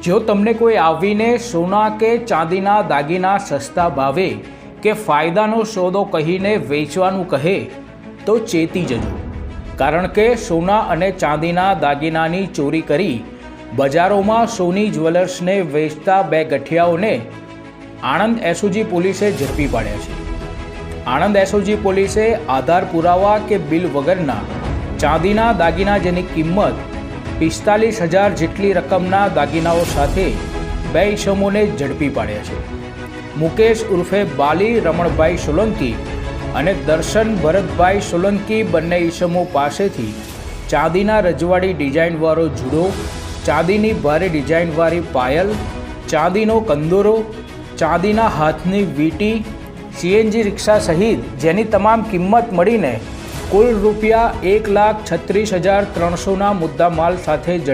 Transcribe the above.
જો તમને કોઈ આવીને સોના કે ચાંદીના દાગીના સસ્તા ભાવે કે ફાયદાનો સોદો કહીને વેચવાનું કહે તો ચેતી જજો, કારણ કે સોના અને ચાંદીના દાગીનાની ચોરી કરી બજારોમાં સોની જ્વેલર્સને વેચતા બે ગઠિયાઓને આણંદ એસઓજી પોલીસે ઝડપી પાડ્યા છે। આણંદ એસઓજી પોલીસે આધાર પુરાવા કે બિલ વગરના ચાંદીના દાગીના જેની કિંમત 45,000 જેટલી રકમના દાગીનાઓ સાથે બે ઈસમોને ઝડપી પાડ્યા છે। મુકેશ ઉર્ફે બાલી રમણભાઈ સોલંકી અને દર્શન ભરતભાઈ સોલંકી બંને ઈસમો પાસેથી ચાંદીના રજવાડી ડિઝાઇનવાળો જુડો, ચાંદીની ભારે ડિઝાઇનવાળી પાયલ, ચાંદીનો કંદોરો, ચાંદીના હાથની વીંટી, સીએનજી રિક્ષા સહિત જેની તમામ કિંમત મળીને કુલ રૂપિયા 1,36,300ના મુદ્દામાલ સાથે